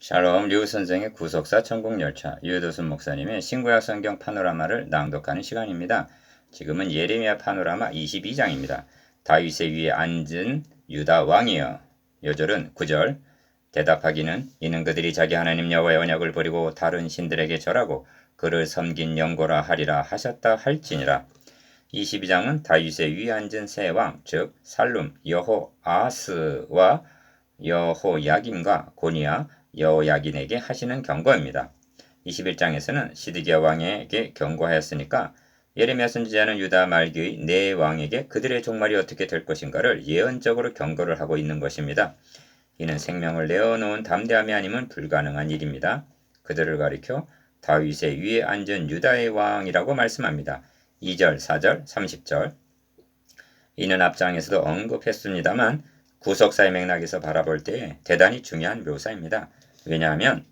샬롬 류 선생의 구속사 천국열차 유도순 목사님의 신구약 성경 파노라마를 낭독하는 시간입니다. 지금은 예레미야 파노라마 22장입니다. 다윗의 위에 앉은 유다 왕이여. 요절은 9절. 대답하기는 이는 그들이 자기 하나님 여호와의 언약을 버리고 다른 신들에게 절하고 그를 섬긴 영고라 하리라 하셨다 할지니라. 22장은 다윗의 위에 앉은 새 왕, 즉 살룸, 여호아스와 여호야김과 고니야, 여호야긴에게 하시는 경고입니다. 21장에서는 시드기야 왕에게 경고하였으니까 예레미야 선지자는 유다 말기의 네 왕에게 그들의 종말이 어떻게 될 것인가를 예언적으로 경고를 하고 있는 것입니다. 이는 생명을 내어놓은 담대함이 아니면 불가능한 일입니다. 그들을 가리켜 다윗의 위에 앉은 유다의 왕이라고 말씀합니다. 2절, 4절, 30절. 이는 앞장에서도 언급했습니다만 구속사의 맥락에서 바라볼 때 대단히 중요한 묘사입니다. 왜냐하면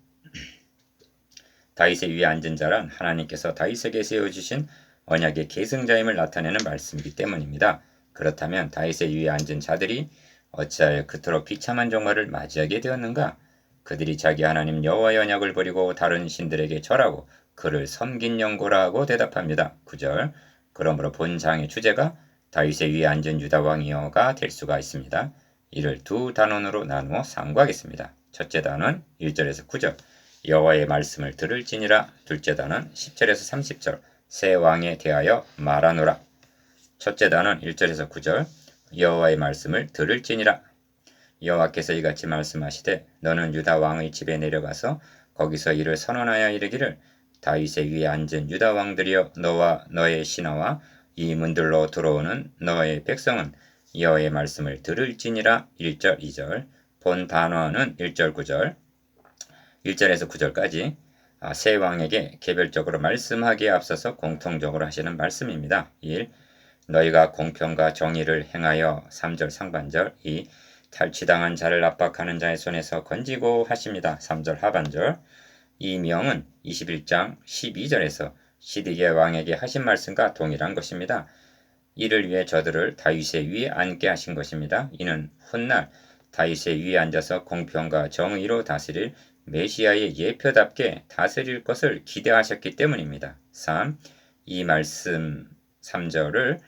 다윗의 위에 앉은 자란 하나님께서 다윗에게 세워주신 언약의 계승자임을 나타내는 말씀이기 때문입니다. 그렇다면 다윗의 위에 앉은 자들이 어찌하여 그토록 비참한 종말을 맞이하게 되었는가? 그들이 자기 하나님 여호와의 언약을 버리고 다른 신들에게 절하고 그를 섬긴 영고라고 대답합니다. 9절. 그러므로 본장의 주제가 다윗의 위에 앉은 유다 왕이여가 될 수가 있습니다. 이를 두 단원으로 나누어 상고하겠습니다. 첫째 단원 1절에서 9절 여호와의 말씀을 들을지니라. 둘째 단원 10절에서 30절 새 왕에 대하여 말하노라. 첫째 단원 1절에서 9절 여호와의 말씀을 들을지니라. 여호와께서 이같이 말씀하시되 너는 유다 왕의 집에 내려가서 거기서 이를 선언하여 이르기를 다윗의 위에 앉은 유다 왕들이여 너와 너의 신하와 이 문들로 들어오는 너의 백성은 여호와의 말씀을 들을지니라. 1절 2절 본 단어는 1절 9절 1절에서 9절까지 세 왕에게 개별적으로 말씀하기에 앞서서 공통적으로 하시는 말씀입니다. 1. 너희가 공평과 정의를 행하여 3절 상반절 2. 탈취당한 자를 압박하는 자의 손에서 건지고 하십니다. 3절 하반절 이 명은 21장 12절에서 시드기야 왕에게 하신 말씀과 동일한 것입니다. 이를 위해 저들을 다윗의 위에 앉게 하신 것입니다. 이는 훗날 다윗의 위에 앉아서 공평과 정의로 다스릴 메시아의 예표답게 다스릴 것을 기대하셨기 때문입니다. 3. 이 말씀 3절을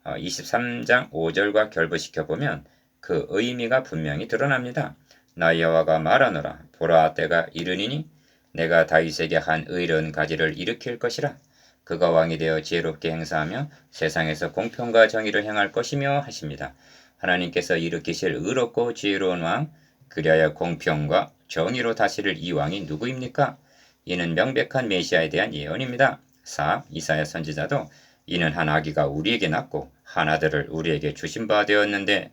23장 5절과 결부시켜 보면 그 의미가 분명히 드러납니다. 나 여호와가 말하노라. 보라 때가 이르니니 내가 다윗에게 한 의로운 가지를 일으킬 것이라. 그가 왕이 되어 지혜롭게 행사하며 세상에서 공평과 정의를 행할 것이며 하십니다. 하나님께서 일으키실 의롭고 지혜로운 왕, 그리하여 공평과 정의로 다스릴 이 왕이 누구입니까? 이는 명백한 메시아에 대한 예언입니다. 4. 이사야 선지자도 이는 한 아기가 우리에게 낳고 한 아들을 우리에게 주신 바 되었는데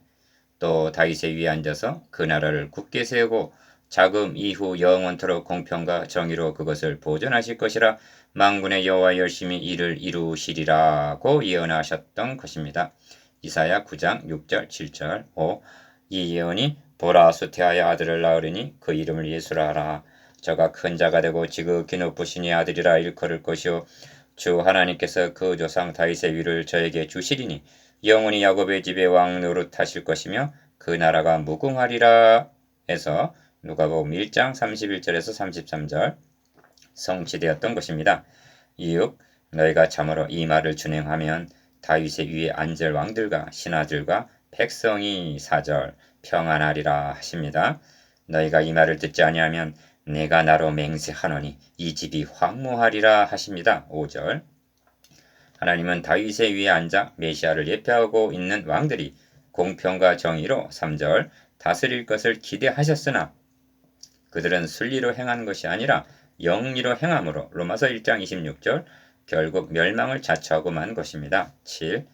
또 다윗의 위에 앉아서 그 나라를 굳게 세우고 자금 이후 영원토록 공평과 정의로 그것을 보존하실 것이라 만군의 여호와 열심히 이를 이루시리라고 예언하셨던 것입니다. 이사야 9장 6절 7절 5. 이 예언이 보라 수태하여 아들을 낳으리니 그 이름을 예수라 하라. 저가 큰 자가 되고 지극히 높으시니 아들이라 일컬을 것이요 주 하나님께서 그 조상 다윗의 위를 저에게 주시리니 영원히 야곱의 집에 왕 노릇하실 것이며 그 나라가 무궁하리라 해서 누가복음 1장 31절에서 33절 성취되었던 것입니다. 6. 너희가 참으로 이 말을 준행하면 다윗의 위에 앉을 왕들과 신하들과 백성이 4절 평안하리라 하십니다. 너희가 이 말을 듣지 아니하면 내가 나로 맹세하노니 이 집이 황무하리라 하십니다. 5절 하나님은 다윗의 위에 앉아 메시아를 예표하고 있는 왕들이 공평과 정의로 3절 다스릴 것을 기대하셨으나 그들은 순리로 행한 것이 아니라 영리로 행함으로 로마서 1장 26절 결국 멸망을 자처하고 만 것입니다. 7.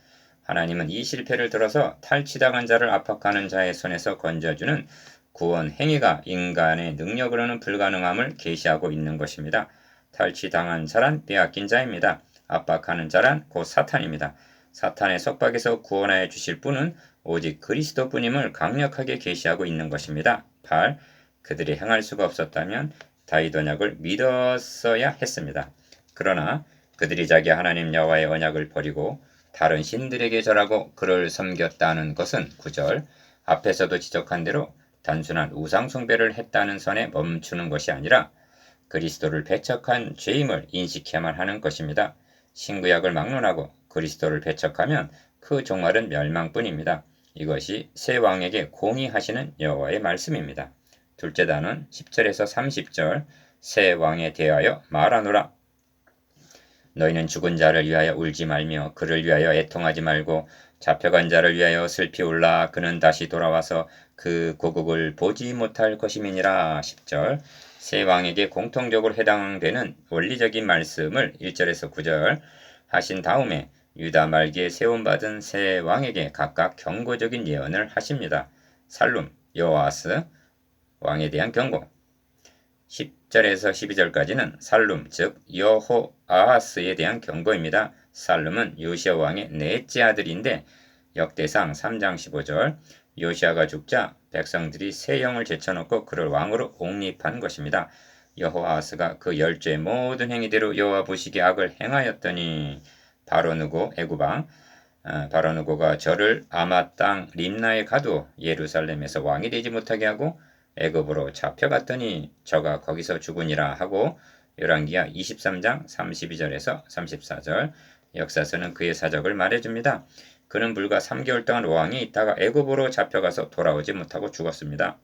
하나님은 이 실패를 들어서 탈취당한 자를 압박하는 자의 손에서 건져주는 구원 행위가 인간의 능력으로는 불가능함을 계시하고 있는 것입니다. 탈취당한 자란 빼앗긴 자입니다. 압박하는 자란 곧 사탄입니다. 사탄의 속박에서 구원하여 주실 분은 오직 그리스도뿐임을 강력하게 계시하고 있는 것입니다. 8. 그들이 행할 수가 없었다면 다윗 언약을 믿었어야 했습니다. 그러나 그들이 자기 하나님 여호와의 언약을 버리고 다른 신들에게 절하고 그를 섬겼다는 것은 9절 앞에서도 지적한 대로 단순한 우상숭배를 했다는 선에 멈추는 것이 아니라 그리스도를 배척한 죄임을 인식해야만 하는 것입니다. 신구약을 막론하고 그리스도를 배척하면 그 종말은 멸망뿐입니다. 이것이 새 왕에게 공의하시는 여호와의 말씀입니다. 둘째 단은 10절에서 30절 새 왕에 대하여 말하노라. 너희는 죽은 자를 위하여 울지 말며 그를 위하여 애통하지 말고 잡혀간 자를 위하여 슬피 울라. 그는 다시 돌아와서 그 고국을 보지 못할 것임이니라. 10절 새 왕에게 공통적으로 해당되는 원리적인 말씀을 1절에서 9절 하신 다음에 유다 말기에 세움받은 새 왕에게 각각 경고적인 예언을 하십니다. 살룸, 여호아스 왕에 대한 경고. 10절에서 12절까지는 살룸, 즉 여호아하스에 대한 경고입니다. 살룸은 요시아 왕의 넷째 아들인데 역대상 3장 15절 요시아가 죽자 백성들이 새 영을 제쳐놓고 그를 왕으로 옹립한 것입니다. 여호아하스가 그 열죄의 모든 행위대로 여호와 보시기에 악을 행하였더니 바로 누고 애굽왕 바로 누고가 저를 아마 땅 림나에 가두어 예루살렘에서 왕이 되지 못하게 하고 애굽으로 잡혀갔더니 저가 거기서 죽으니라 하고 열왕기하 23장 32절에서 34절 역사서는 그의 사적을 말해줍니다. 그는 불과 3개월 동안 왕이 있다가 애굽으로 잡혀가서 돌아오지 못하고 죽었습니다.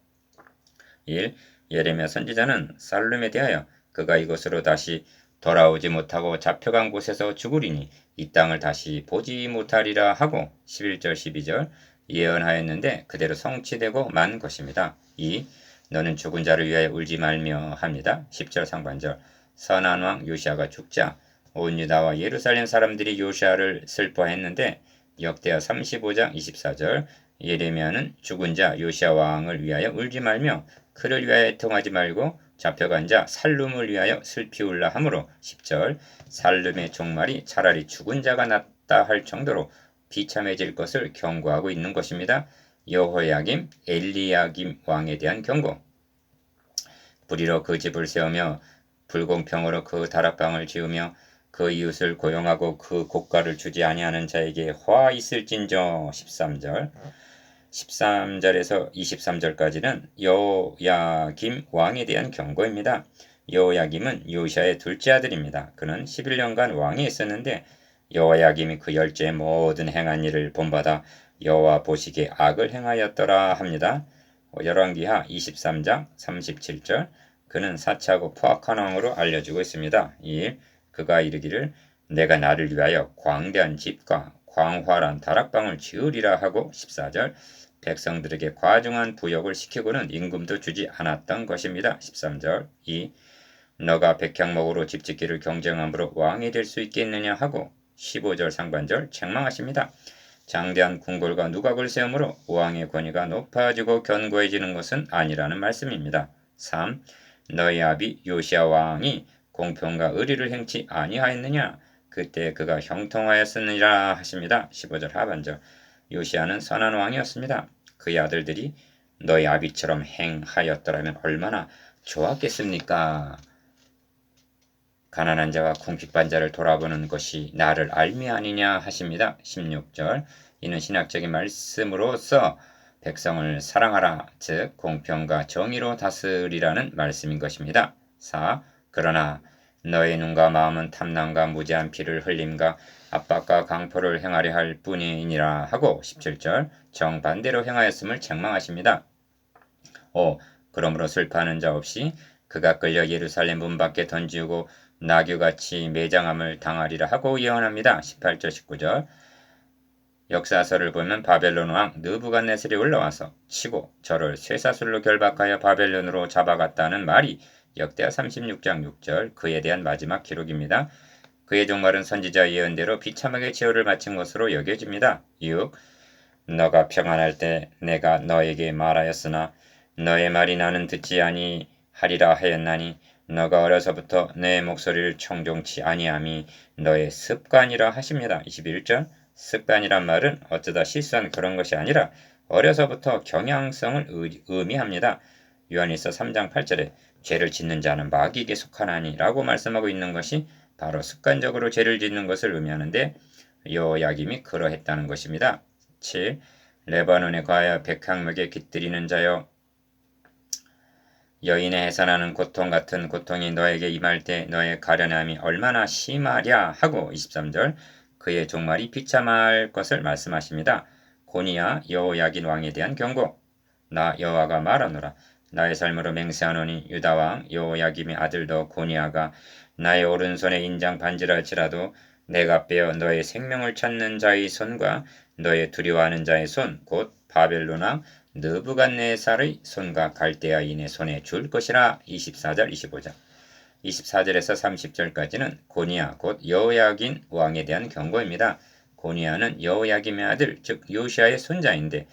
1. 예레미야 선지자는 살룸에 대하여 그가 이곳으로 다시 돌아오지 못하고 잡혀간 곳에서 죽으리니 이 땅을 다시 보지 못하리라 하고 11절 12절 예언하였는데 그대로 성취되고 만 것입니다. 2. 너는 죽은 자를 위하여 울지 말며 합니다. 10절 상반절 선한 왕 요시아가 죽자 온 유다와 예루살렘 사람들이 요시아를 슬퍼했는데 역대하 35장 24절 예레미야는 죽은 자 요시아 왕을 위하여 울지 말며 그를 위하여 애통하지 말고 잡혀간 자 살룸을 위하여 슬피 울라 하므로 10절 살룸의 종말이 차라리 죽은 자가 낫다 할 정도로 비참해질 것을 경고하고 있는 것입니다. 여호야김, 엘리야김 왕에 대한 경고. 불의로 그 집을 세우며 불공평으로 그 다락방을 지으며 그 이웃을 고용하고 그 고가를 주지 아니하는 자에게 화 있을진저 13절 13절에서 23절까지는 여호야김 왕에 대한 경고입니다. 여호야김은 요시아의 둘째 아들입니다. 그는 11년간 왕이 있었는데 여호야김이 그 열째의 모든 행한 일을 본받아 여호와 보시기에 악을 행하였더라 합니다. 열왕기하 23장 37절 그는 사치하고 포악한 왕으로 알려지고 있습니다. 2. 그가 이르기를 내가 나를 위하여 광대한 집과 광활한 다락방을 지으리라 하고 14절 백성들에게 과중한 부역을 시키고는 임금도 주지 않았던 것입니다. 13절 2. 너가 백향목으로 집 짓기를 경쟁함으로 왕이 될 수 있겠느냐 하고 15절 상반절 책망하십니다. 장대한 궁궐과 누각을 세우므로 왕의 권위가 높아지고 견고해지는 것은 아니라는 말씀입니다. 3. 너희 아비 요시아 왕이 공평과 의리를 행치 아니하였느냐? 그때 그가 형통하였으니라 하십니다. 15절 하반절 요시아는 선한 왕이었습니다. 그의 아들들이 너희 아비처럼 행하였더라면 얼마나 좋았겠습니까? 가난한 자와 궁핍한 자를 돌아보는 것이 나를 알미 아니냐 하십니다. 16절 이는 신학적인 말씀으로서 백성을 사랑하라 즉 공평과 정의로 다스리라는 말씀인 것입니다. 4. 그러나 너의 눈과 마음은 탐난과 무지한 피를 흘림과 압박과 강포를 행하려 할 뿐이니라 하고 17절 정반대로 행하였음을 책망하십니다. 5. 그러므로 슬퍼하는 자 없이 그가 끌려 예루살렘 문 밖에 던지고 나귀같이 매장함을 당하리라 하고 예언합니다. 18절 19절 역사서를 보면 바벨론 왕 느부갓네살이 올라와서 치고 저를 쇠사슬로 결박하여 바벨론으로 잡아갔다는 말이 역대하 36장 6절 그에 대한 마지막 기록입니다. 그의 종말은 선지자 예언대로 비참하게 제호를 마친 것으로 여겨집니다. 6. 너가 평안할 때 내가 너에게 말하였으나 너의 말이 나는 듣지 아니하리라 하였나니 너가 어려서부터 내 목소리를 청종치 아니함이 너의 습관이라 하십니다. 21절 습관이란 말은 어쩌다 실수한 그런 것이 아니라 어려서부터 경향성을 의미합니다. 요한일서 3장 8절에 죄를 짓는 자는 마귀에게 속하나니 라고 말씀하고 있는 것이 바로 습관적으로 죄를 짓는 것을 의미하는데 여호야김이 그러했다는 것입니다. 7. 레바논에 가하여 백향목에 깃들이는 자여 여인의 해산하는 고통 같은 고통이 너에게 임할 때 너의 가련함이 얼마나 심하랴 하고 23절 그의 종말이 비참할 것을 말씀하십니다. 고니야 여호야긴 왕에 대한 경고. 나 여호와가 말하노라. 나의 삶으로 맹세하노니 유다 왕 여호야김의 아들도 고니야가 나의 오른손에 인장 반지랄지라도 내가 빼어 너의 생명을 찾는 자의 손과 너의 두려워하는 자의 손 곧 바벨론 왕 느부갓네살의 손과 갈대아인의 손에 줄 것이라. 24절 25절 24절에서 30절까지는 고니야 곧 여호야긴 왕에 대한 경고입니다. 고니야는 여호야김의 아들 즉 요시아의 손자인데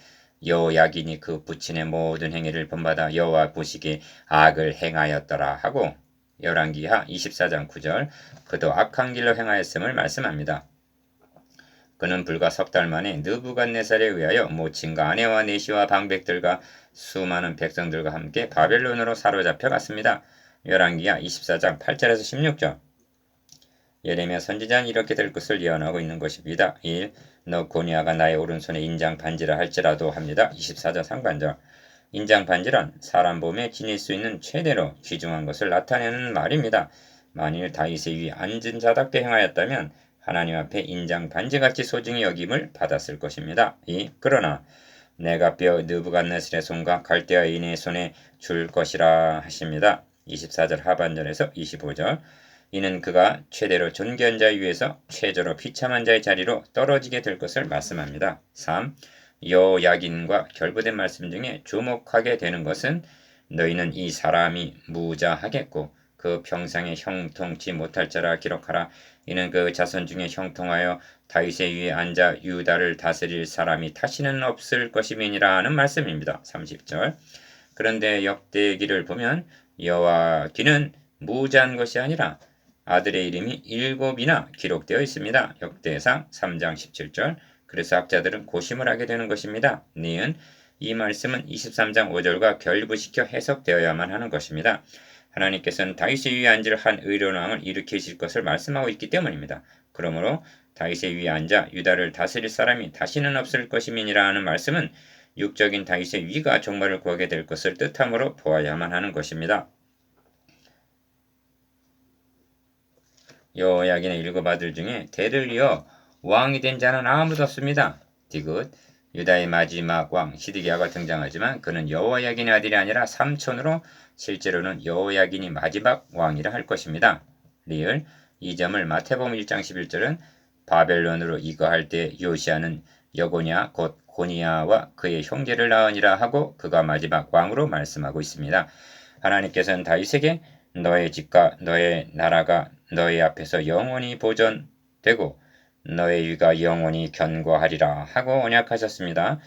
여호야긴이 그 부친의 모든 행위를 본받아 여호와 보시기에 악을 행하였더라 하고 열왕기하 24장 9절 그도 악한 길로 행하였음을 말씀합니다. 그는 불과 석 달 만에 느부갓네살에 의하여 모친과 아내와 내시와 방백들과 수많은 백성들과 함께 바벨론으로 사로잡혀 갔습니다. 열왕기하 24장 8절에서 16절 예레미야 선지자는 이렇게 될 것을 예언하고 있는 것입니다. 1. 너 고니야가 나의 오른손에 인장 반지라 할지라도 합니다. 24절 상반절 인장 반지란 사람 몸에 지닐 수 있는 최대로 귀중한 것을 나타내는 말입니다. 만일 다윗의 위에 앉은 자답게 행하였다면 하나님 앞에 인장 반지같이 소중히 여김을 받았을 것입니다. 2. 그러나 내가 빼어 느부갓네살의 손과 갈대아인의 손에 줄 것이라 하십니다. 24절 하반절에서 25절 이는 그가 최대로 존귀한 자 위에서 최저로 비참한 자의 자리로 떨어지게 될 것을 말씀합니다. 3. 여호야긴과 결부된 말씀 중에 주목하게 되는 것은 너희는 이 사람이 무자하겠고 그 평생에 형통치 못할 자라 기록하라. 이는 그 자손 중에 형통하여 다윗의 위에 앉아 유다를 다스릴 사람이 다시는 없을 것임이니라 하는 말씀입니다. 30절 그런데 역대기를 보면 여호야긴은 무자한 것이 아니라 아들의 이름이 7이나 기록되어 있습니다. 역대상 3장 17절 그래서 학자들은 고심을 하게 되는 것입니다. 니은 이 말씀은 23장 5절과 결부시켜 해석되어야만 하는 것입니다. 하나님께서는 다윗의 위에 앉을 한 의로운 왕을 일으키실 것을 말씀하고 있기 때문입니다. 그러므로 다윗의 위에 앉아 유다를 다스릴 사람이 다시는 없을 것임이니라 하는 말씀은 육적인 다윗의 위가 종말을 구하게 될 것을 뜻함으로 보아야만 하는 것입니다. 여호야긴의 7 아들 중에 대를 이어 왕이 된 자는 아무도 없습니다. 디귿 유다의 마지막 왕 시드기야가 등장하지만 그는 여호야긴의 아들이 아니라 삼촌으로 실제로는 여호야긴이 마지막 왕이라 할 것입니다. 리을 이 점을 마태복음 1장 11절은 바벨론으로 이거할 때 요시아는 여고냐 곧 고니야와 그의 형제를 낳으니라 하고 그가 마지막 왕으로 말씀하고 있습니다. 하나님께서는 다윗에게 너의 집과 너의 나라가 너의 앞에서 영원히 보존되고 너의 위가 영원히 견고하리라 하고 언약하셨습니다.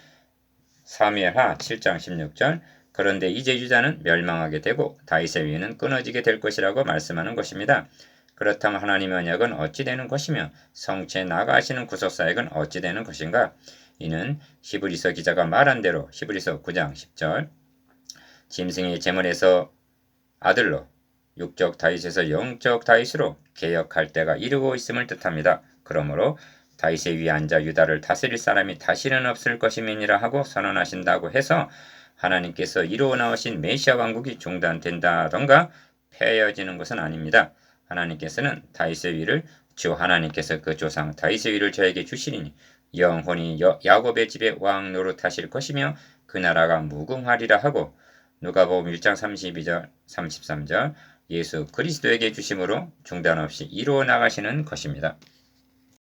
사무엘하 7장 16절 그런데 이제 유다는 멸망하게 되고 다윗의 위는 끊어지게 될 것이라고 말씀하는 것입니다. 그렇다면 하나님의 언약은 어찌 되는 것이며 성체 나가시는 구속사역은 어찌 되는 것인가? 이는 히브리서 기자가 말한 대로 히브리서 9장 10절 짐승의 제물에서 아들로 육적 다윗에서 영적 다윗으로 개혁할 때가 이르고 있음을 뜻합니다. 그러므로 다윗의 위에 앉아 유다를 다스릴 사람이 다시는 없을 것임이니라 하고 선언하신다고 해서 하나님께서 이루어 나오신 메시아 왕국이 중단된다던가 폐해지는 것은 아닙니다. 하나님께서는 다윗의 위를 주 하나님께서 그 조상 다윗의 위를 저에게 주시리니 영혼이 야곱의 집에 왕 노릇하실 것이며 그 나라가 무궁하리라 하고 누가복음 1장 32절 33절 예수 그리스도에게 주심으로 중단 없이 이루어 나가시는 것입니다.